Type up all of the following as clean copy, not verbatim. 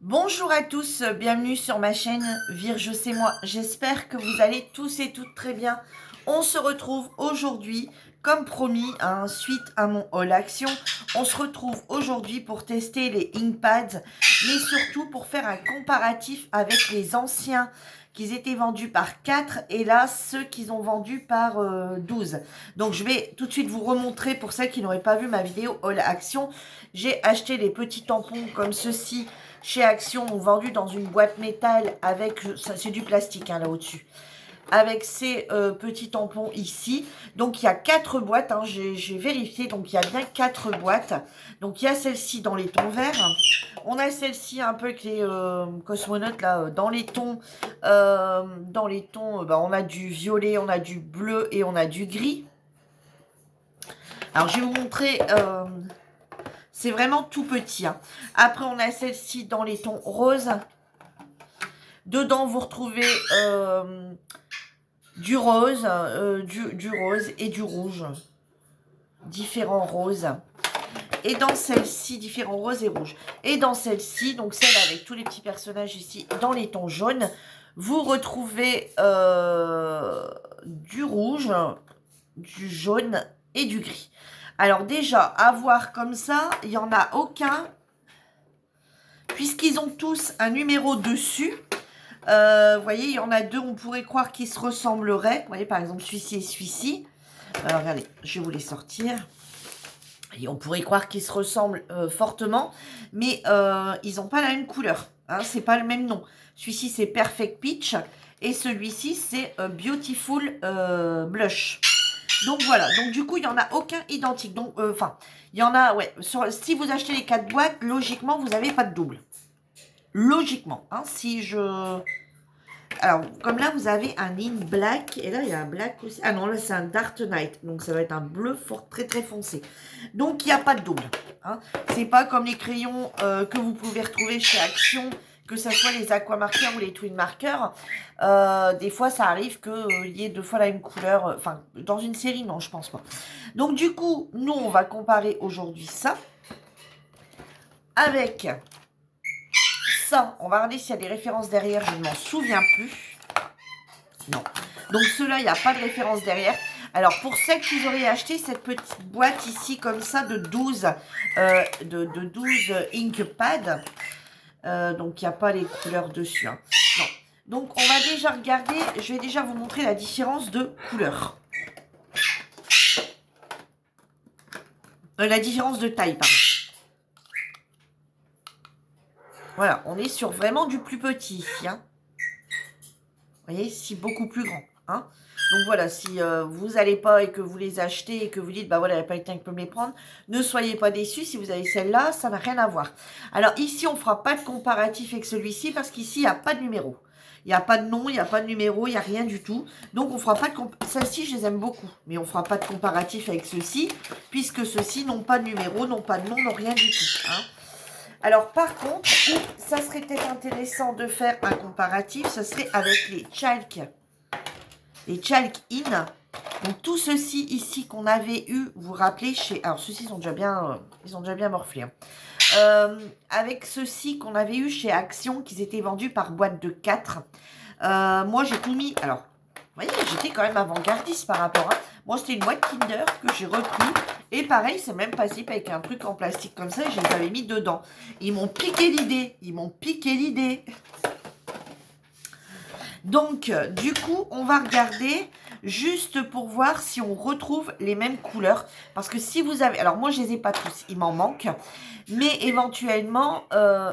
Bonjour à tous, bienvenue sur ma chaîne Virge c'est moi. J'espère que vous allez tous et toutes très bien. On se retrouve aujourd'hui, comme promis, suite à mon haul action. On se retrouve aujourd'hui pour tester les inkpads, mais surtout pour faire un comparatif avec les anciens qui étaient vendus par 4 et là ceux qu'ils ont vendus par 12. Donc je vais tout de suite vous remontrer pour celles qui n'auraient pas vu ma vidéo haul action. J'ai acheté les petits tampons comme ceci chez Action, vendu dans une boîte métal avec, c'est du plastique là au-dessus, avec ces petits tampons ici. Donc il y a 4 boîtes, j'ai vérifié, donc il y a bien 4 boîtes. Donc il y a celle-ci dans les tons verts, on a celle-ci un peu avec les cosmonautes là, dans les tons, on a du violet, on a du bleu et on a du gris. Alors je vais vous montrer... c'est vraiment tout petit. Après, on a celle-ci dans les tons roses. Dedans, vous retrouvez du rose, du rose et du rouge. Différents roses. Et dans celle-ci, différents roses et rouges. Et dans celle-ci, donc celle avec tous les petits personnages ici, dans les tons jaunes, vous retrouvez du rouge, du jaune et du gris. Alors déjà, à voir comme ça, il n'y en a aucun, puisqu'ils ont tous un numéro dessus. Vous voyez, il y en a deux, on pourrait croire qu'ils se ressembleraient. Vous voyez, par exemple, celui-ci et celui-ci. Alors, regardez, je vais vous les sortir. Et on pourrait croire qu'ils se ressemblent fortement, mais ils n'ont pas la même couleur. C'est pas le même nom. Celui-ci, c'est Perfect Peach. Et celui-ci, c'est Beautiful Blush. Donc voilà, donc du coup, il n'y en a aucun identique. Donc, il y en a, ouais, si vous achetez les 4 boîtes, logiquement, vous n'avez pas de double. Logiquement, si je... Alors, comme là, vous avez un in black, et là, il y a un black aussi. Ah non, là, c'est un dark night, donc ça va être un bleu fort, très, très foncé. Donc, il n'y a pas de double. C'est pas comme les crayons que vous pouvez retrouver chez Action, que ce soit les aqua marqueurs ou les twin marqueurs. Des fois, ça arrive qu'il y ait deux fois la même couleur. Enfin, dans une série, non, je pense pas. Donc, du coup, nous, on va comparer aujourd'hui ça avec... ça, on va regarder s'il y a des références derrière, je ne m'en souviens plus. Non. Donc ceux-là, il n'y a pas de référence derrière. Alors pour celles qui auraient acheté cette petite boîte ici, comme ça, de 12, de 12 inkpad, donc il n'y a pas les couleurs dessus. Non. Donc on va déjà regarder, je vais déjà vous montrer la différence de couleur. La différence de taille, pardon. Voilà, on est sur vraiment du plus petit ici. Vous voyez, ici, beaucoup plus grand. Donc voilà, si vous n'allez pas et que vous les achetez et que vous dites, bah voilà, il n'y a pas quelqu'un qui peut me les prendre, ne soyez pas déçus. Si vous avez celle-là, ça n'a rien à voir. Alors ici, on ne fera pas de comparatif avec celui-ci parce qu'ici, il n'y a pas de numéro. Il n'y a pas de nom, il n'y a pas de numéro, il n'y a rien du tout. Donc on ne fera pas de celles-ci, je les aime beaucoup. Mais on ne fera pas de comparatif avec ceux-ci, puisque ceux-ci n'ont pas de numéro, n'ont pas de nom, n'ont rien du tout. Alors, par contre, où ça serait peut-être intéressant de faire un comparatif, ce serait avec les Chalk. Les Chalk In. Donc, tout ceci ici qu'on avait eu, vous vous rappelez, chez... Alors, ceux-ci sont déjà bien, ils ont déjà bien morflé. Avec ceux-ci qu'on avait eu chez Action, qui étaient vendus par boîte de 4. Moi, j'ai tout mis... Alors, vous voyez, j'étais quand même avant-gardiste par rapport à... Moi, c'était une boîte Kinder que j'ai repris. Et pareil, c'est même passé avec un truc en plastique comme ça. Et je les avais mis dedans. Ils m'ont piqué l'idée. Ils m'ont piqué l'idée. Donc, du coup, on va regarder juste pour voir si on retrouve les mêmes couleurs. Parce que si vous avez... Alors, moi, je les ai pas tous. Il m'en manque. Mais éventuellement,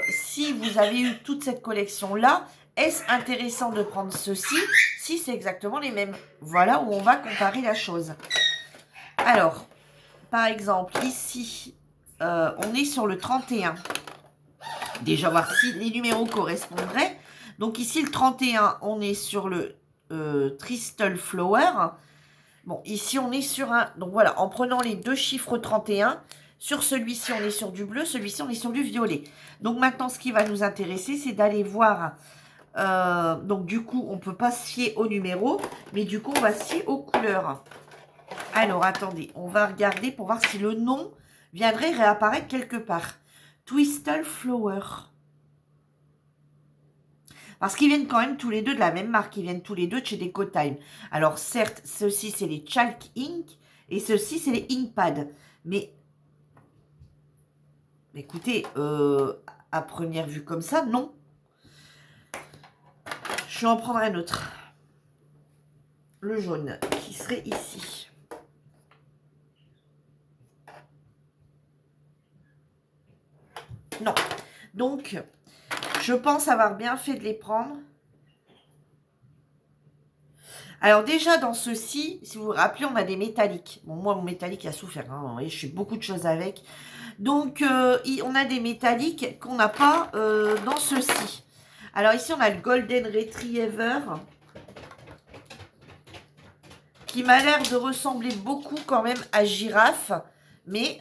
si vous avez eu toute cette collection-là, est-ce intéressant de prendre ceci si c'est exactement les mêmes? Voilà où on va comparer la chose. Alors, par exemple, ici, on est sur le 31. Déjà, voir si les numéros correspondraient. Donc ici, le 31, on est sur le Crystal Flower. Bon, ici, on est sur un... Donc voilà, en prenant les deux chiffres 31, sur celui-ci, on est sur du bleu, celui-ci, on est sur du violet. Donc maintenant, ce qui va nous intéresser, c'est d'aller voir... donc du coup, on ne peut pas se fier au numéro, mais du coup, on va se fier aux couleurs. Alors, attendez, on va regarder pour voir si le nom viendrait réapparaître quelque part. Twistle Flower. Parce qu'ils viennent quand même tous les deux de la même marque. Ils viennent tous les deux de chez Decotime. Alors, certes, ceux-ci, c'est les Chalk Ink. Et ceux-ci, c'est les Inkpad. Mais, écoutez, à première vue comme ça, non. Je vais en prendre un autre. Le jaune, qui serait ici. Non. Donc, je pense avoir bien fait de les prendre. Alors déjà, dans ceux-ci, si vous vous rappelez, on a des métalliques. Bon, moi, mon métallique a souffert. Hein, vous voyez, je fais beaucoup de choses avec. Donc, on a des métalliques qu'on n'a pas dans ceux-ci. Alors ici, on a le Golden Retriever, qui m'a l'air de ressembler beaucoup quand même à Girafe. Mais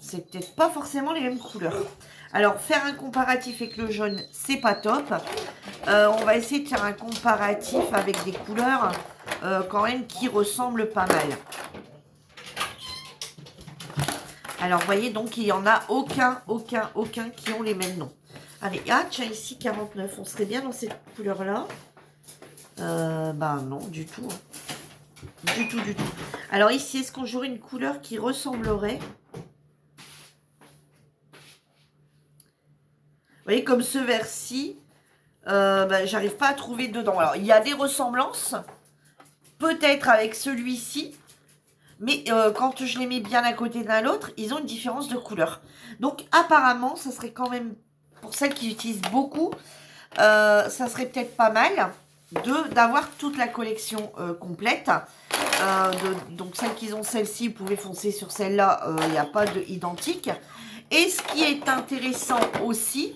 c'est peut-être pas forcément les mêmes couleurs. Alors, faire un comparatif avec le jaune, c'est pas top. On va essayer de faire un comparatif avec des couleurs quand même qui ressemblent pas mal. Alors, vous voyez, donc, il n'y en a aucun qui ont les mêmes noms. Allez, ah, tiens, ici, 49. On serait bien dans cette couleur-là. Bah, non, du tout. Hein. Du tout, du tout. Alors, ici, est-ce qu'on jouerait une couleur qui ressemblerait? Vous voyez, comme ce vert-ci, bah, j'arrive pas à trouver dedans. Alors, il y a des ressemblances, peut-être avec celui-ci, mais quand je les mets bien à côté de l'un l'autre, ils ont une différence de couleur. Donc, apparemment, ça serait quand même, pour celles qui utilisent beaucoup, ça serait peut-être pas mal d'avoir toute la collection complète. Donc, celles qui ont celle-ci, vous pouvez foncer sur celle-là, il n'y a pas de identique. Et ce qui est intéressant aussi,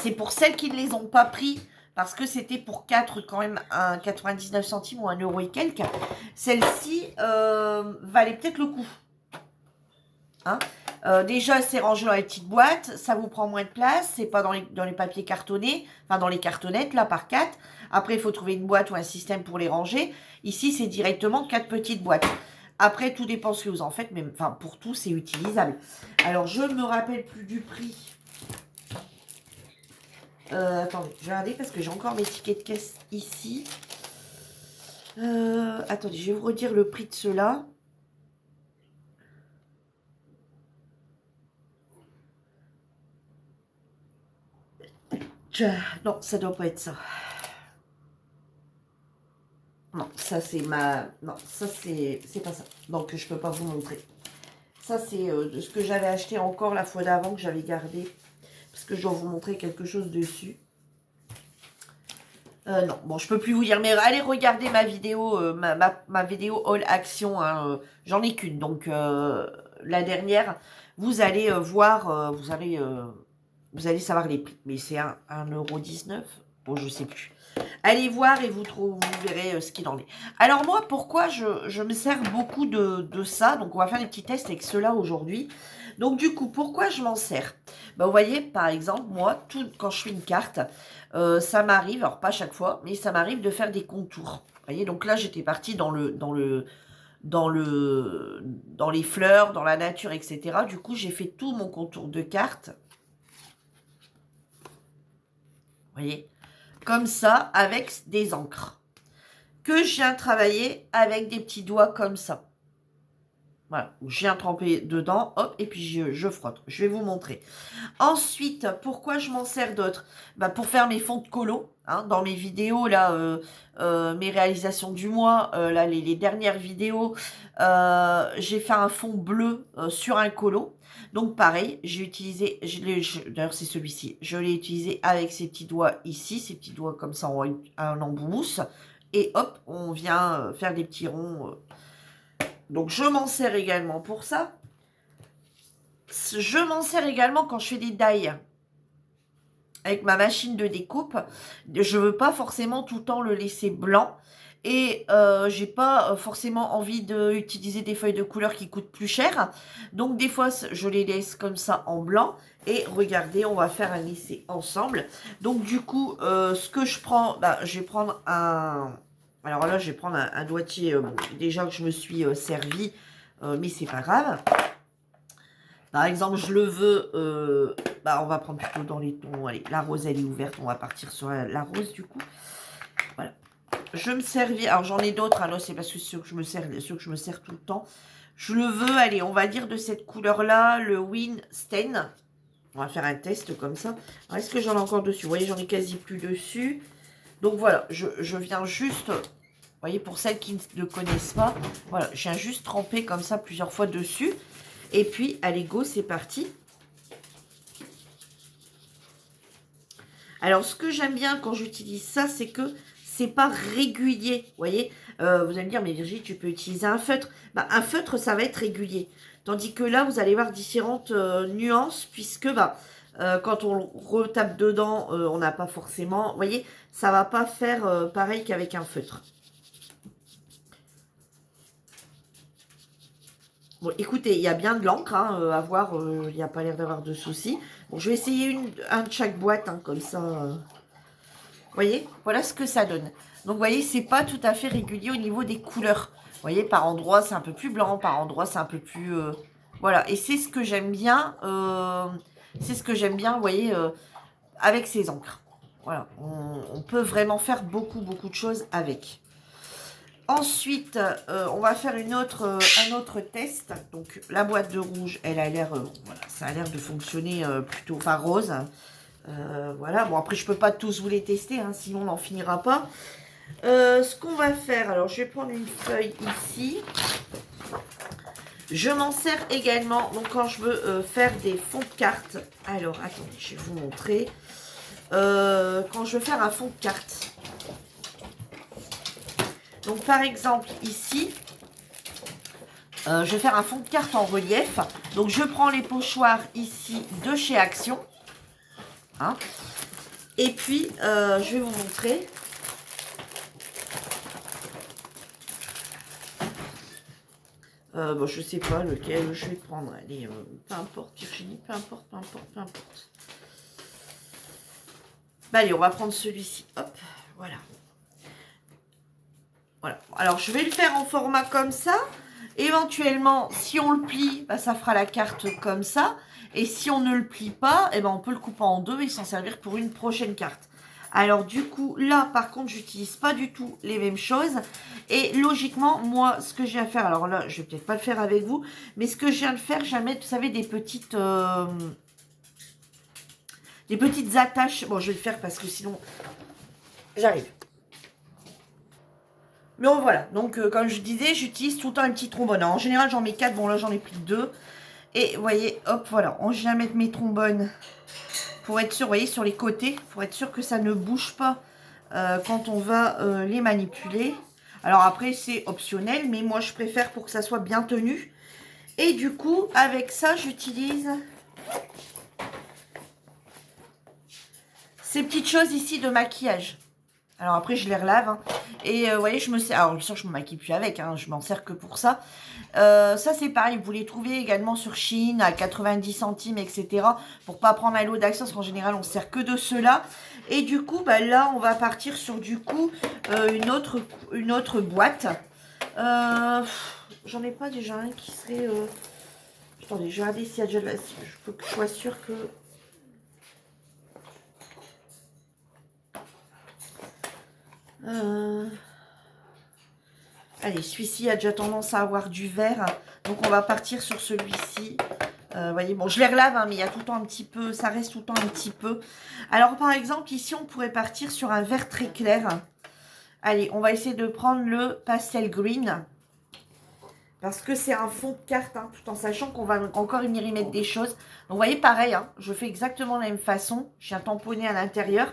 c'est pour celles qui ne les ont pas pris, parce que c'était pour 4 quand même, 99 centimes ou 1 euro et quelques. Celle-ci valait peut-être le coup. Hein, déjà, c'est rangé dans les petites boîtes, ça vous prend moins de place, c'est pas dans les papiers cartonnés, enfin dans les cartonnettes, là, par 4. Après, il faut trouver une boîte ou un système pour les ranger. Ici, c'est directement 4 petites boîtes. Après, tout dépend ce que vous en faites, mais enfin, pour tout, c'est utilisable. Alors, je ne me rappelle plus du prix. Attendez, je vais regarder parce que j'ai encore mes tickets de caisse ici. Attendez, je vais vous redire le prix de ceux-là. Non, ça doit pas être ça. Non, ça c'est ma... Non, ça c'est pas ça. Donc je peux pas vous montrer. Ça c'est de ce que j'avais acheté encore la fois d'avant que j'avais gardé. Parce que je dois vous montrer quelque chose dessus. Non, bon, je peux plus vous dire. Mais allez regarder ma vidéo, ma vidéo All Action. Hein, j'en ai qu'une. Donc la dernière, vous allez voir, vous allez savoir les prix. Mais c'est 1,19 €. Bon, je sais plus. Allez voir et vous verrez ce qu'il en est. Alors moi, pourquoi je me sers beaucoup de ça? Donc on va faire des petits tests avec ceux-là aujourd'hui. Donc du coup, pourquoi je m'en sers? Ben, vous voyez, par exemple, moi, quand je fais une carte, ça m'arrive, alors pas chaque fois, mais ça m'arrive de faire des contours. Vous voyez, donc là, j'étais partie dans les fleurs, dans la nature, etc. Du coup, j'ai fait tout mon contour de carte. Vous voyez, comme ça, avec des encres. Que je viens travailler avec des petits doigts comme ça. Voilà, je viens tremper dedans, hop, et puis je frotte. Je vais vous montrer. Ensuite, pourquoi je m'en sers d'autres? Bah, pour faire mes fonds de colo. Hein, dans mes vidéos, là, mes réalisations du mois, là, les dernières vidéos, j'ai fait un fond bleu sur un colo. Donc, pareil, j'ai utilisé, d'ailleurs, c'est celui-ci. Je l'ai utilisé avec ces petits doigts ici, ces petits doigts comme ça, en embout mousse. Et hop, on vient faire des petits ronds. Donc, je m'en sers également pour ça. Je m'en sers également quand je fais des die avec ma machine de découpe. Je veux pas forcément tout le temps le laisser blanc. Et j'ai pas forcément envie d'utiliser des feuilles de couleur qui coûtent plus cher. Donc des fois, je les laisse comme ça en blanc. Et regardez, on va faire un essai ensemble. Donc du coup, ce que je prends, bah, je vais prendre un... Alors là, je vais prendre un doigtier déjà que je me suis servi. Mais c'est pas grave. Par exemple, je le veux, bah, on va prendre plutôt dans les tons. Allez, la rose, elle est ouverte. On va partir sur la rose, du coup. Voilà. Je me servis. Alors, j'en ai d'autres. Alors, c'est parce que ceux que je me sers tout le temps. Je le veux, allez, on va dire de cette couleur-là, le Winston. On va faire un test comme ça. Est-ce que j'en ai encore dessus? Vous voyez, j'en ai quasi plus dessus. Donc, voilà, je viens juste... Vous voyez, pour celles qui ne le connaissent pas, voilà, je viens juste tremper comme ça plusieurs fois dessus. Et puis, allez, go, c'est parti. Alors, ce que j'aime bien quand j'utilise ça, c'est que c'est pas régulier. Vous voyez, vous allez me dire, mais Virginie, tu peux utiliser un feutre. Bah, un feutre, ça va être régulier. Tandis que là, vous allez voir différentes nuances, puisque bah, quand on retape dedans, on n'a pas forcément... Vous voyez, ça va pas faire pareil qu'avec un feutre. Bon, écoutez, il y a bien de l'encre, hein, à voir, il n'y a pas l'air d'avoir de soucis. Bon, je vais essayer un de chaque boîte, hein, comme ça. Vous voyez, voilà ce que ça donne. Donc, vous voyez, c'est pas tout à fait régulier au niveau des couleurs. Vous voyez, par endroit, c'est un peu plus blanc, par endroit, c'est un peu plus... voilà, et c'est ce que j'aime bien, c'est ce que j'aime bien, vous voyez, avec ces encres. Voilà, on peut vraiment faire beaucoup, beaucoup de choses avec. Ensuite, on va faire un autre test. Donc, la boîte de rouge, elle a l'air, voilà, ça a l'air de fonctionner plutôt, enfin rose. Voilà, bon après, je peux pas tous vous les tester, hein, sinon on n'en finira pas. Ce qu'on va faire, alors je vais prendre une feuille ici. Je m'en sers également, donc quand je veux faire des fonds de cartes. Alors, attendez, je vais vous montrer. Quand je veux faire un fond de cartes. Donc, par exemple, ici, je vais faire un fond de carte en relief. Donc, je prends les pochoirs ici de chez Action. Hein. Et puis, je vais vous montrer. Bon, je sais pas lequel je vais prendre. Allez, peu importe, Virginie, peu importe, peu importe, peu importe. Bah, allez, on va prendre celui-ci. Hop, voilà. Voilà. Alors, je vais le faire en format comme ça. Éventuellement, si on le plie, bah, ça fera la carte comme ça. Et si on ne le plie pas, eh ben, on peut le couper en deux et s'en servir pour une prochaine carte. Alors, du coup, là, par contre, j'utilise pas du tout les mêmes choses. Et logiquement, moi, ce que j'ai à faire, alors là, je vais peut-être pas le faire avec vous, mais ce que je viens de faire, je viens de mettre, vous savez, des petites attaches. Bon, je vais le faire parce que sinon, j'arrive. Mais bon, voilà, donc comme je disais, j'utilise tout le temps un petit trombone. Alors, en général, j'en mets 4, bon là j'en ai pris 2. Et vous voyez, hop, voilà, je viens mettre mes trombones pour être sûr, vous voyez, sur les côtés, pour être sûr que ça ne bouge pas quand on va les manipuler. Alors après, c'est optionnel, mais moi je préfère pour que ça soit bien tenu. Et du coup, avec ça, j'utilise ces petites choses ici de maquillage. Alors après, je les relave. Hein. Et vous voyez, je me sers... Alors, bien sûr, je me maquille plus avec. Hein, je m'en sers que pour ça. Ça, c'est pareil. Vous les trouvez également sur Shein à 90 centimes, etc. Pour pas prendre un lot d'Action, parce qu'en général, on ne sert que de ceux-là. Et du coup, bah, là, on va partir sur, du coup, une autre boîte. J'en ai pas déjà un qui serait... Attendez, je vais regarder s'il y a déjà... Je peux que je sois sûre que... Allez, celui-ci a déjà tendance à avoir du vert. Donc, on va partir sur celui-ci. Vous voyez, bon, je les relave, hein, mais il y a tout le temps un petit peu... Ça reste tout le temps un petit peu. Alors, par exemple, ici, on pourrait partir sur un vert très clair. Allez, on va essayer de prendre le pastel green. Parce que c'est un fond de carte, hein, tout en sachant qu'on va encore y mettre des choses. Donc, vous voyez, pareil, hein, je fais exactement de la même façon. Je viens tamponner à l'intérieur.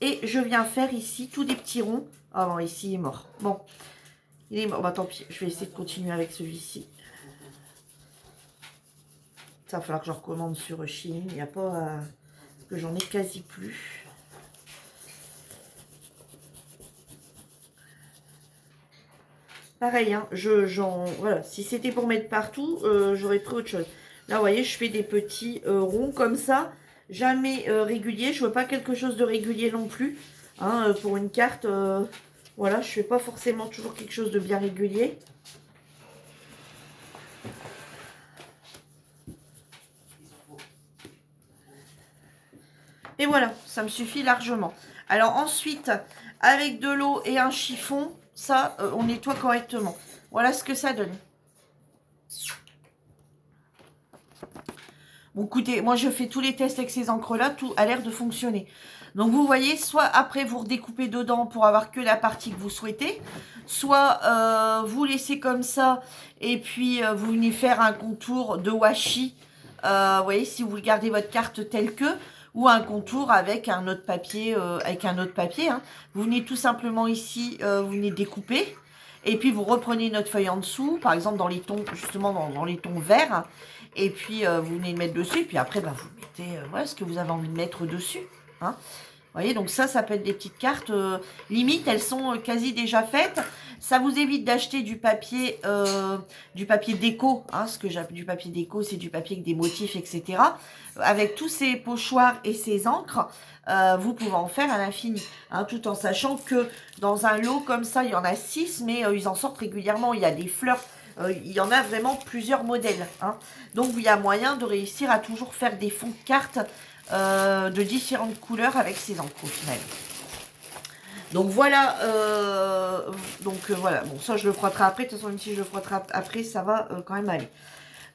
Et je viens faire ici tous des petits ronds. Oh non, ici, il est mort. Bon, il est mort. Bah, tant pis, je vais essayer de continuer avec celui-ci. Ça va falloir que je recommande sur Shein. Il n'y a pas... parce que j'en ai quasi plus. Pareil, hein, voilà, si c'était pour mettre partout, j'aurais pris autre chose. Là, vous voyez, je fais des petits ronds comme ça, jamais réguliers. Je veux pas quelque chose de régulier non plus. Hein, pour une carte, voilà, je fais pas forcément toujours quelque chose de bien régulier. Et voilà, ça me suffit largement. Alors ensuite, avec de l'eau et un chiffon, ça, on nettoie correctement. Voilà ce que ça donne. Bon, écoutez, moi je fais tous les tests avec ces encres-là, tout a l'air de fonctionner. Donc vous voyez, soit après vous redécoupez dedans pour avoir que la partie que vous souhaitez, soit vous laissez comme ça et puis vous venez faire un contour de washi. Vous voyez, si vous gardez votre carte telle que, ou un contour avec un autre papier, hein. Vous venez tout simplement ici, vous venez découper. Et puis vous reprenez notre feuille en dessous, par exemple dans les tons, justement dans les tons verts. Et puis vous venez le mettre dessus. Et puis après, bah, vous mettez voilà, ce que vous avez envie de mettre dessus. Hein. Vous voyez, donc ça peut être des petites cartes. Limite, elles sont quasi déjà faites. Ça vous évite d'acheter du papier déco. Hein, ce que j'appelle du papier déco, c'est du papier avec des motifs, etc. Avec tous ces pochoirs et ces encres, vous pouvez en faire à l'infini. Hein, tout en sachant que dans un lot comme ça, il y en a 6, mais ils en sortent régulièrement. Il y a des fleurs. Il y en a vraiment plusieurs modèles. Hein. Donc, il y a moyen de réussir à toujours faire des fonds de cartes de différentes couleurs avec ces encres au final. Donc voilà, voilà. Bon, ça je le frotterai après. De toute façon, même si je le frotterai après, ça va quand même aller.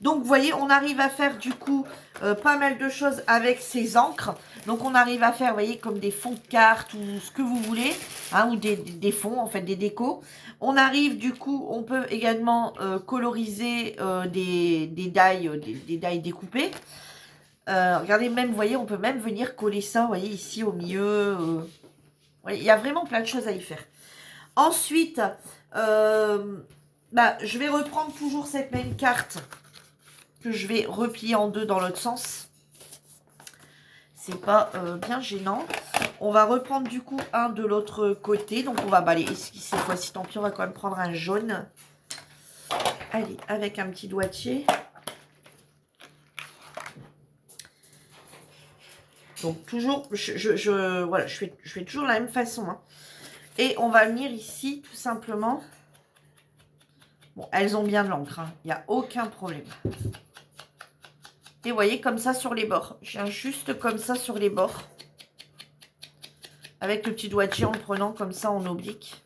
Donc, vous voyez, on arrive à faire du coup pas mal de choses avec ces encres. Donc, on arrive à faire, vous voyez, comme des fonds de cartes ou ce que vous voulez, hein, ou des fonds, en fait, des décos. On arrive, du coup, on peut également coloriser des die découpés. Regardez, même, vous voyez, on peut même venir coller ça, vous voyez, ici au milieu. Voyez, il y a vraiment plein de choses à y faire. Ensuite, je vais reprendre toujours cette même carte que je vais replier en deux dans l'autre sens. C'est pas bien gênant. On va reprendre du coup un de l'autre côté. Donc on va balayer. Cette fois-ci, tant pis, on va quand même prendre un jaune. Allez, avec un petit doigtier. Donc toujours, voilà, je fais toujours la même façon. Hein. Et on va venir ici, tout simplement. Bon, elles ont bien de l'encre. Hein. Il n'y a aucun problème. Et vous voyez, comme ça sur les bords. Je viens juste comme ça sur les bords. Avec le petit doigtier en le prenant comme ça en oblique.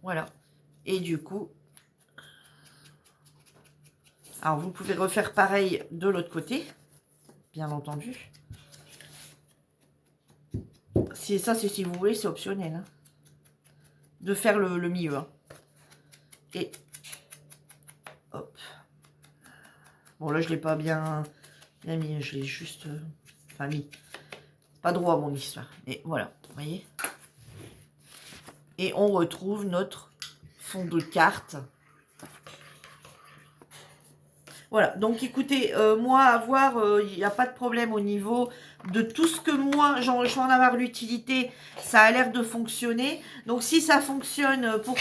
Voilà. Et du coup... Alors, vous pouvez refaire pareil de l'autre côté. Bien entendu. Si ça, c'est si vous voulez, c'est optionnel. Hein, de faire le milieu. Hein. Et... Hop. Bon, là, je ne l'ai pas bien mis. Je l'ai juste... Enfin, mis. Pas droit, mon histoire. Mais voilà, vous voyez. Et on retrouve notre fond de carte. Voilà, donc écoutez, moi, à voir, il n'y a pas de problème au niveau de tout ce que moi, je vais en avoir l'utilité, ça a l'air de fonctionner. Donc, si ça fonctionne pour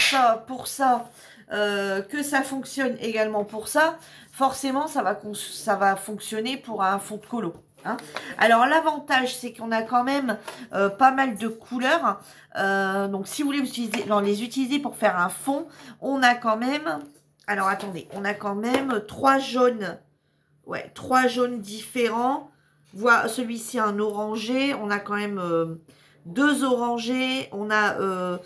ça, que ça fonctionne également pour ça, forcément, ça va fonctionner pour un fond de colo. Hein. Alors, l'avantage, c'est qu'on a quand même pas mal de couleurs. Donc, si vous voulez les utiliser pour faire un fond, on a quand même... Alors, attendez, on a quand même 3 jaunes. Ouais, 3 jaunes différents. Voilà, celui-ci, un orangé. On a quand même 2 orangés. On a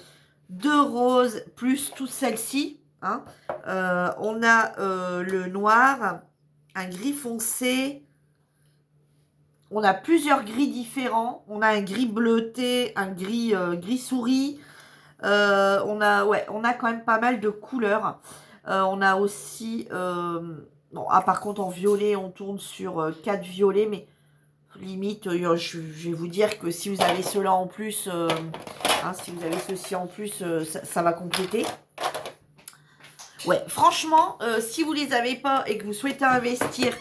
2 roses, plus toutes celles-ci. Hein. On a le noir, un gris foncé. On a plusieurs gris différents. On a un gris bleuté, un gris souris. On a quand même pas mal de couleurs. On a aussi... bon, par contre, en violet, on tourne sur 4 violets, mais limite, je vais vous dire que si vous avez cela en plus, si vous avez ceci en plus, ça va compléter. Ouais, franchement, si vous les avez pas et que vous souhaitez investir,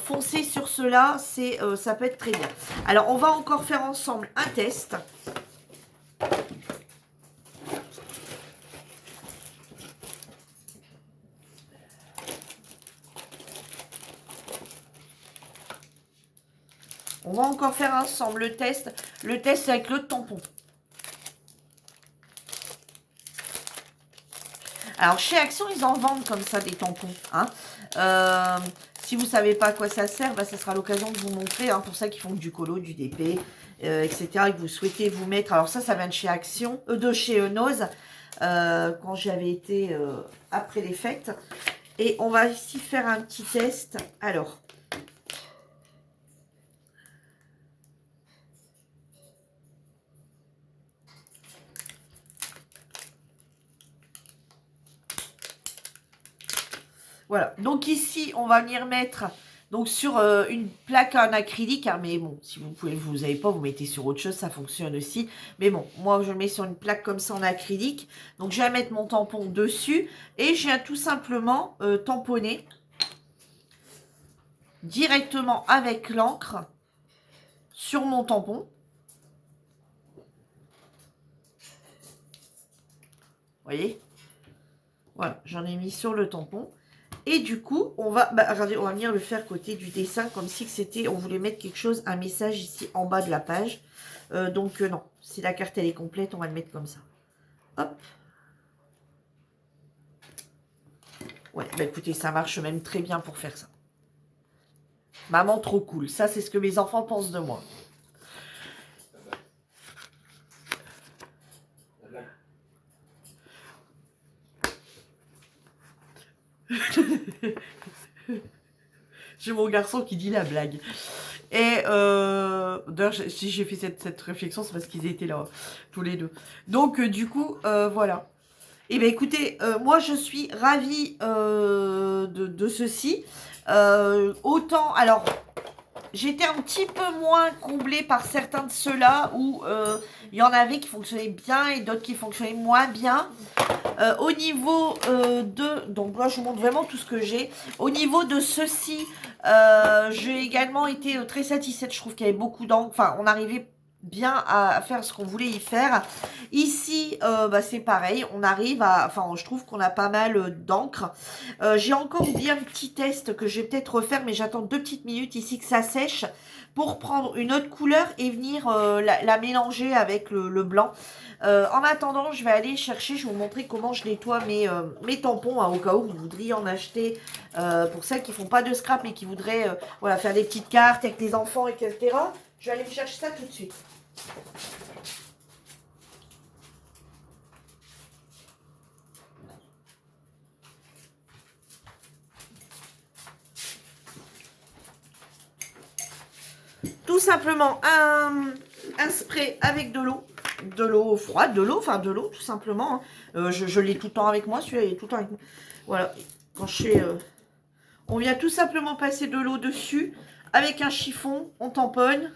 foncez sur cela, ça peut être très bien. Alors, on va encore faire ensemble un test. On va encore faire ensemble le test. Le test avec le tampon. Alors, chez Action, ils en vendent comme ça des tampons. Hein. Si Si vous ne savez pas à quoi ça sert, bah, ça sera l'occasion de vous montrer. Hein, pour ça qu'ils font du colo, du DP, etc. Et que vous souhaitez vous mettre. Alors ça vient de chez Action, de chez Nose, quand j'avais été après les fêtes. Et on va ici faire un petit test. Alors, voilà. Donc ici, on va venir mettre donc sur une plaque en acrylique. Hein, mais bon, si vous n'avez pas, vous mettez sur autre chose, ça fonctionne aussi. Mais bon, moi, je le mets sur une plaque comme ça en acrylique. Donc, je vais mettre mon tampon dessus. Et je viens tout simplement tamponner directement avec l'encre sur mon tampon. Vous voyez? Voilà, j'en ai mis sur le tampon. Et du coup, on va, regardez, on va venir le faire côté du dessin, comme si c'était, on voulait mettre quelque chose, un message ici en bas de la page. Donc non, si la carte elle est complète, on va le mettre comme ça. Hop. Ouais, bah écoutez, ça marche même très bien pour faire ça. Maman, trop cool. Ça, c'est ce que mes enfants pensent de moi. J'ai mon garçon qui dit la blague. Et d'ailleurs, si j'ai fait cette réflexion, c'est parce qu'ils étaient là, tous les deux. Donc, du coup, voilà. Et bien, écoutez, moi, je suis ravie de ceci. Autant, alors, j'étais un petit peu moins comblée par certains de ceux-là où il y en avait qui fonctionnaient bien et d'autres qui fonctionnaient moins bien. Au niveau donc là je vous montre vraiment tout ce que j'ai. Au niveau de ceci, j'ai également été très satisfaite. Je trouve qu'il y avait beaucoup d'encre. Enfin, on arrivait bien à faire ce qu'on voulait y faire. Ici, c'est pareil. On arrive à... Enfin, je trouve qu'on a pas mal d'encre. J'ai encore oublié un petit test que je vais peut-être refaire, mais j'attends 2 petites minutes ici que ça sèche pour prendre une autre couleur et venir la mélanger avec le blanc. En attendant, je vais aller chercher, je vais vous montrer comment je nettoie mes tampons, hein, au cas où vous voudriez en acheter, pour celles qui font pas de scrap mais qui voudraient voilà, faire des petites cartes avec les enfants, etc. Je vais aller vous chercher ça tout de suite. Tout simplement un spray avec de l'eau froide, de l'eau tout simplement. Hein. Je l'ai tout le temps avec moi, celui-là il est tout le temps avec moi. Voilà, quand je fais... on vient tout simplement passer de l'eau dessus avec un chiffon, on tamponne.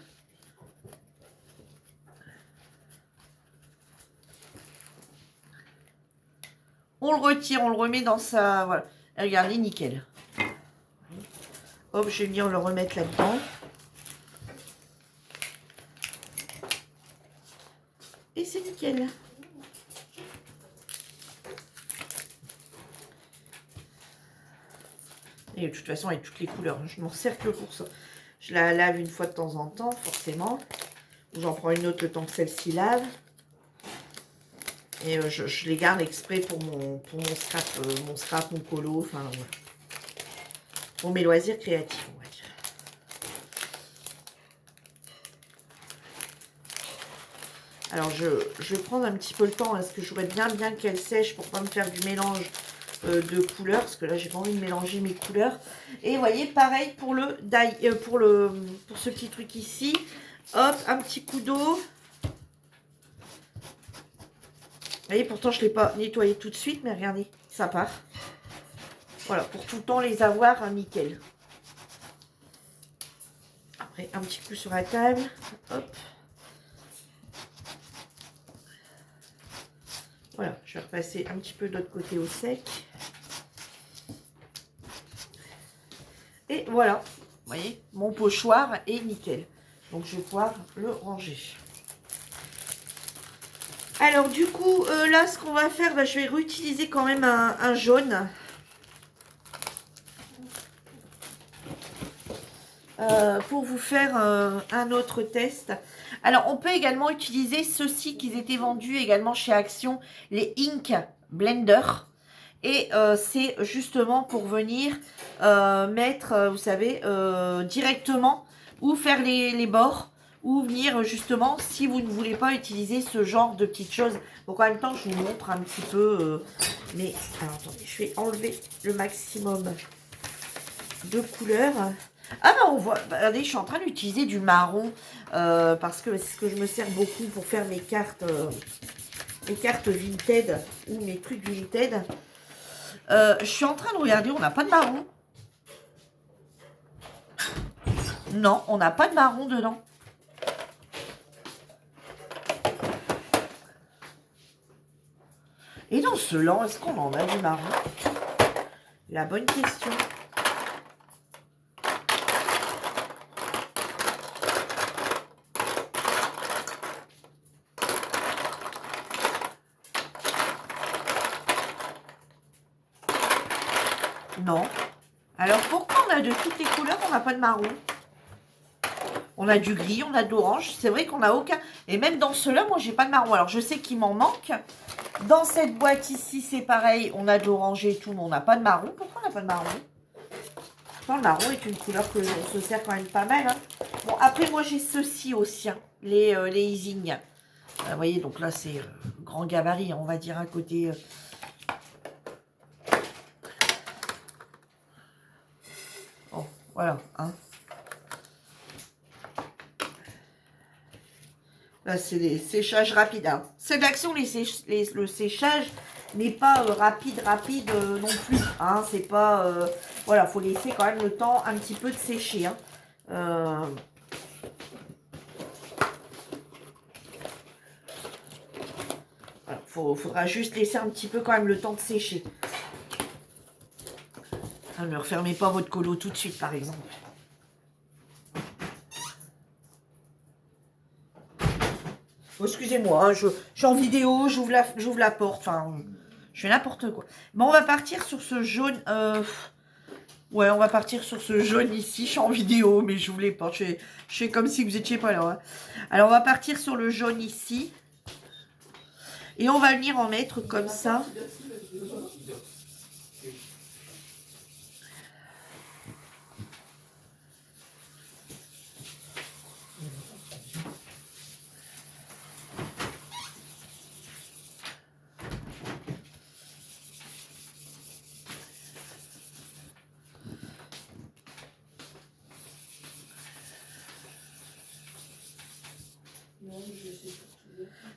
On le retire, on le remet dans sa... Voilà, et regardez, nickel. Hop, je vais venir le remettre là-dedans. Et c'est nickel. Et de toute façon, avec toutes les couleurs, je m'en sers que pour ça. Je la lave une fois de temps en temps, forcément. J'en prends une autre le temps que celle-ci lave. Et je les garde exprès pour mon scrap, mon colo, enfin, voilà. Pour mes loisirs créatifs, on va dire. Alors, je vais prendre un petit peu le temps, parce que j'aurais bien qu'elle sèche pour pas me faire du mélange de couleurs, parce que là, j'ai pas envie de mélanger mes couleurs. Et vous voyez, pareil pour pour ce petit truc ici. Hop, un petit coup d'eau. Vous voyez, pourtant, je ne l'ai pas nettoyé tout de suite, mais regardez, ça part. Voilà, pour tout le temps les avoir, hein, nickel. Après, un petit coup sur la table. Hop. Voilà, je vais repasser un petit peu de l'autre côté au sec. Et voilà, vous voyez, mon pochoir est nickel. Donc, je vais pouvoir le ranger. Alors, du coup, là, ce qu'on va faire, je vais réutiliser quand même un jaune. Pour vous faire un autre test. Alors, on peut également utiliser ceux-ci qui étaient vendus également chez Action, les Ink Blender. Et c'est justement pour venir mettre, vous savez, directement, ou faire les bords, ou venir justement, si vous ne voulez pas utiliser ce genre de petites choses. Donc en même temps, je vous montre un petit peu, mais alors attendez, je vais enlever le maximum de couleurs. Ah bah on voit, bah, regardez, je suis en train d'utiliser du marron, parce que c'est ce que je me sers beaucoup pour faire mes cartes Vinted, ou mes trucs Vinted. Je suis en train de regarder, on n'a pas de marron. Non, on n'a pas de marron dedans. Et dans ce lent, est-ce qu'on en a du marron? La bonne question. Non. Alors pourquoi on a de toutes les couleurs, on n'a pas de marron? On a du gris, on a de l'orange. C'est vrai qu'on n'a aucun. Et même dans ceux-là, moi, j'ai pas de marron. Alors je sais qu'il m'en manque. Dans cette boîte ici, c'est pareil. On a de l'orange et tout, mais on n'a pas de marron. Pourquoi on n'a pas de marron? Le marron est une couleur que on se sert quand même pas mal. Hein. Bon, après, moi, j'ai ceux-ci aussi, hein, les Ising. Vous voyez, donc là, c'est grand gabarit, on va dire, à côté. Bon, voilà. Hein. Là, c'est des séchages rapides. Hein. C'est d'action, le séchage n'est pas rapide non plus. Hein. C'est pas... voilà, il faut laisser quand même le temps un petit peu de sécher. Hein. Voilà, faudra juste laisser un petit peu quand même le temps de sécher. Ne refermez pas votre colo tout de suite, par exemple. Oh, excusez-moi, hein, je suis en vidéo, j'ouvre la porte. Enfin, je fais n'importe quoi. Bon, on va partir sur ce jaune. Ouais, on va partir sur ce jaune ici. Je suis en vidéo, mais j'ouvre les portes. Je fais comme si vous n'étiez pas là. Hein. Alors, on va partir sur le jaune ici. Et on va venir en mettre comme ça.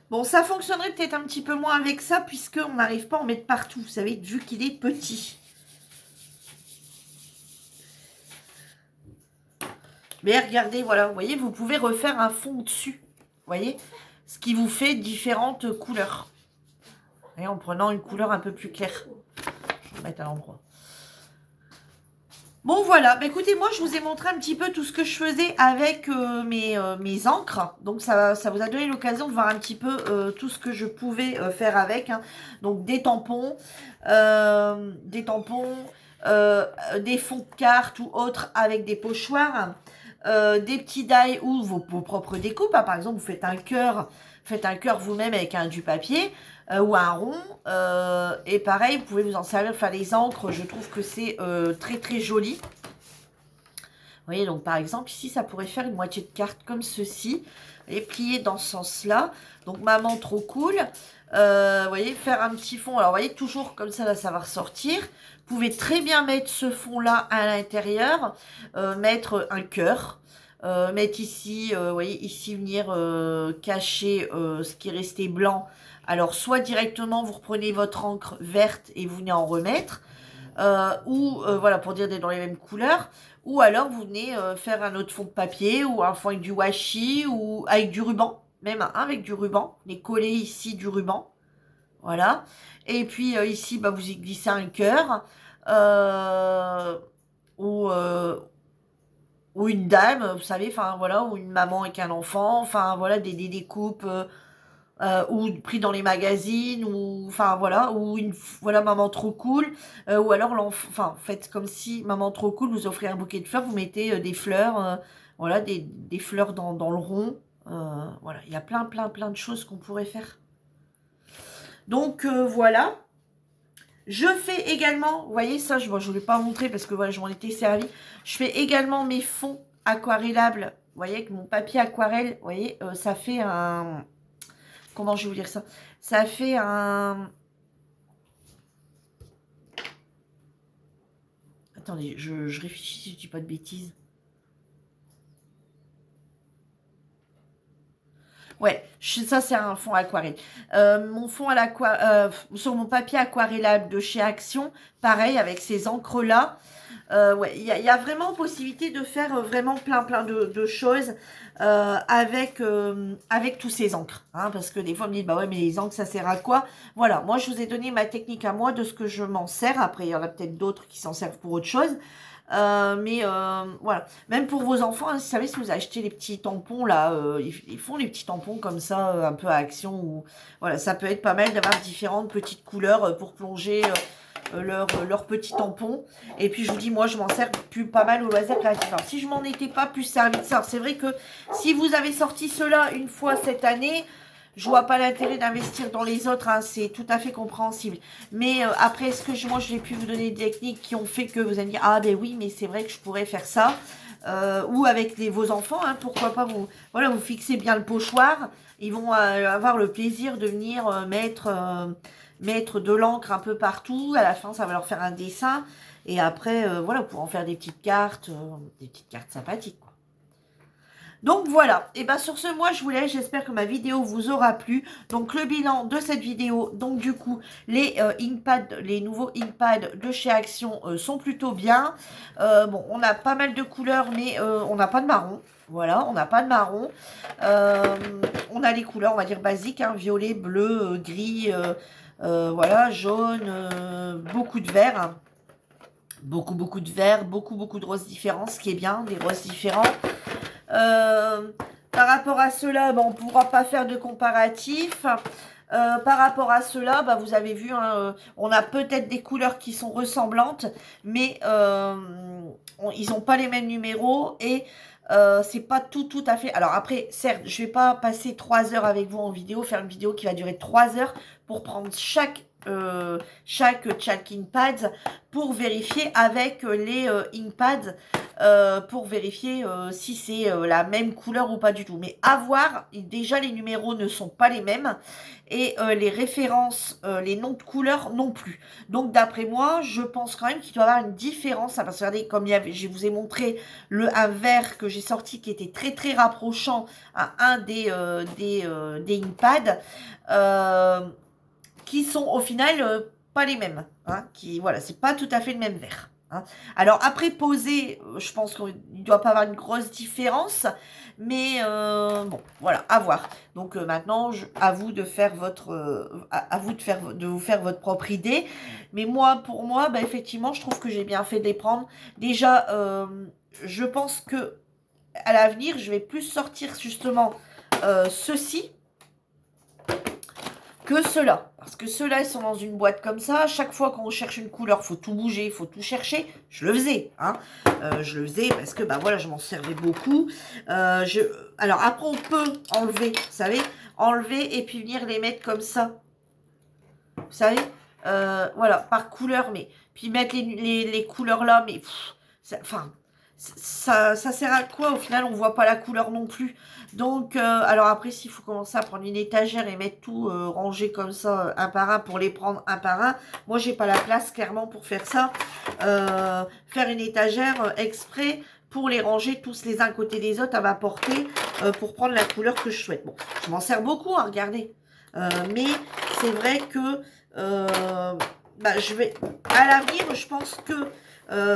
Bon, ça fonctionnerait peut-être un petit peu moins avec ça, puisqu'on n'arrive pas à en mettre partout, vous savez, vu qu'il est petit. Mais regardez, voilà, vous voyez, vous pouvez refaire un fond dessus. Vous voyez, ce qui vous fait différentes couleurs. Et en prenant une couleur un peu plus claire. Je vais mettre à l'endroit. Bon, voilà. Bah, écoutez, moi, je vous ai montré un petit peu tout ce que je faisais avec mes encres. Donc, ça vous a donné l'occasion de voir un petit peu tout ce que je pouvais faire avec. Hein. Donc, des tampons, des fonds de cartes ou autres avec des pochoirs, des petits die ou vos propres découpes. Hein. Par exemple, vous faites un cœur vous-même avec du papier. Ou un rond. Et pareil, vous pouvez vous en servir, faire les encres. Je trouve que c'est très très joli. Vous voyez, donc par exemple, ici, ça pourrait faire une moitié de carte comme ceci. Et plier dans ce sens-là. Donc, maman, trop cool. Vous voyez, faire un petit fond. Alors, vous voyez, toujours comme ça, là, ça va ressortir. Vous pouvez très bien mettre ce fond-là à l'intérieur. Mettre un cœur. Mettre ici, vous voyez, ici, venir cacher ce qui est resté blanc. Alors, soit directement, vous reprenez votre encre verte et vous venez en remettre, ou, voilà, pour dire d'être dans les mêmes couleurs, ou alors vous venez faire un autre fond de papier, ou un fond avec du washi, ou avec du ruban, même avec du ruban, vous venez coller ici du ruban, voilà, et puis ici, bah, vous y glissez un cœur, ou, ou une dame, vous savez, enfin, voilà, ou une maman avec un enfant, enfin, voilà, des découpes... ou pris dans les magazines, ou enfin voilà, ou voilà, maman trop cool, ou alors enfin faites comme si maman trop cool vous offrez un bouquet de fleurs, vous mettez des fleurs, voilà, des fleurs dans le rond, voilà, il y a plein de choses qu'on pourrait faire. Donc voilà. Je fais également, vous voyez ça, je ne voulais pas montrer parce que voilà, je m'en étais servi. Je fais également mes fonds aquarellables. Vous voyez, avec mon papier aquarelle, vous voyez, ça fait un... Comment je vais vous dire ça? Ça fait un... Attendez, je réfléchis si je dis pas de bêtises. Ouais, ça c'est un fond aquarelle. Mon fond à sur mon papier aquarellable de chez Action, pareil avec ces encres là. Ouais, il y a vraiment possibilité de faire vraiment plein de choses avec tous ces encres. Hein, parce que des fois on me dit, bah ouais, mais les encres ça sert à quoi? Voilà, moi je vous ai donné ma technique à moi de ce que je m'en sers. Après, il y en a peut-être d'autres qui s'en servent pour autre chose. Voilà, même pour vos enfants, hein, vous savez, si vous achetez les petits tampons là, ils font les petits tampons comme ça, un peu à Action, ou voilà, ça peut être pas mal d'avoir différentes petites couleurs pour plonger leur petit tampon. Et puis je vous dis, moi je m'en sers plus pas mal au loisir créatif. Alors si je m'en étais pas plus servi de ça, c'est vrai que si vous avez sorti cela une fois cette année, je vois pas l'intérêt d'investir dans les autres, hein, c'est tout à fait compréhensible. Mais après, est-ce que moi, je vais pu vous donner des techniques qui ont fait que vous allez me dire, ah ben oui, mais c'est vrai que je pourrais faire ça. Ou avec vos enfants, hein, pourquoi pas voilà, vous fixez bien le pochoir. Ils vont avoir le plaisir de venir mettre de l'encre un peu partout. À la fin, ça va leur faire un dessin. Et après, voilà, pour en faire des petites cartes sympathiques, quoi. Donc voilà, et bien sur ce, moi je vous laisse, j'espère que ma vidéo vous aura plu. Donc le bilan de cette vidéo, donc du coup, les Inkpad, les nouveaux Inkpad de chez Action sont plutôt bien. Bon, on a pas mal de couleurs, mais on n'a pas de marron. Voilà, on n'a pas de marron. On a les couleurs, on va dire basiques, hein, violet, bleu, gris, voilà, jaune, beaucoup de vert. Hein. Beaucoup de vert, beaucoup de roses différents, ce qui est bien, des roses différents. Par rapport à cela, on ne pourra pas faire de comparatif. Par rapport à cela, vous avez vu, hein, on a peut-être des couleurs qui sont ressemblantes, mais ils n'ont pas les mêmes numéros et c'est pas tout à fait. Alors après, certes, je vais pas passer 3 heures avec vous en vidéo, faire une vidéo qui va durer 3 heures pour prendre chaque Inkpad pour vérifier avec les Inkpads pour vérifier si c'est la même couleur ou pas du tout. Mais à voir, déjà les numéros ne sont pas les mêmes et les références, les noms de couleurs non plus. Donc d'après moi, je pense quand même qu'il doit y avoir une différence. Parce que regardez, comme je vous ai montré un vert que j'ai sorti qui était très rapprochant à un des Inkpads. Qui sont au final pas les mêmes. Hein, voilà, c'est pas tout à fait le même verre. Hein. Alors après poser, je pense qu'il ne doit pas avoir une grosse différence, mais bon, voilà, à voir. Donc maintenant, à vous de faire de vous faire votre propre idée. Mais moi, pour moi, effectivement, je trouve que j'ai bien fait de les prendre. Déjà, je pense que à l'avenir, je vais plus sortir justement ceci que ceux-là. Parce que ceux-là, ils sont dans une boîte comme ça. Chaque fois qu'on cherche une couleur, faut tout bouger, faut tout chercher. Je le faisais. Hein. Je le faisais parce que, voilà, je m'en servais beaucoup. Alors, après, on peut enlever, vous savez, enlever et puis venir les mettre comme ça. Vous savez, voilà, par couleur. Mais puis mettre les couleurs là, mais... Enfin... Ça sert à quoi? Au final, on voit pas la couleur non plus. Donc, alors après, s'il faut commencer à prendre une étagère et mettre tout rangé comme ça, un par un, pour les prendre un par un, moi, j'ai pas la place, clairement, pour faire ça. Faire une étagère exprès pour les ranger tous les uns à côté des autres à ma portée pour prendre la couleur que je souhaite. Bon, je m'en sers beaucoup, hein, regardez. Mais c'est vrai que je vais... À l'avenir, je pense que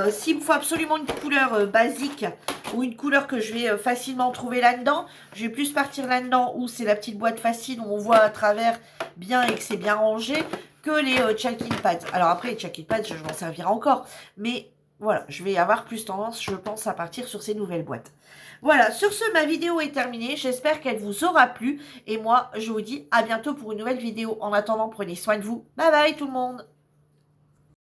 s'il me faut absolument une couleur basique ou une couleur que je vais facilement trouver là-dedans, je vais plus partir là-dedans où c'est la petite boîte facile où on voit à travers bien et que c'est bien rangé que les Chalking Pads. Alors après, les Chalking Pads, je m'en servirai encore. Mais voilà, je vais avoir plus tendance, je pense, à partir sur ces nouvelles boîtes. Voilà, sur ce, ma vidéo est terminée. J'espère qu'elle vous aura plu. Et moi, je vous dis à bientôt pour une nouvelle vidéo. En attendant, prenez soin de vous. Bye bye tout le monde!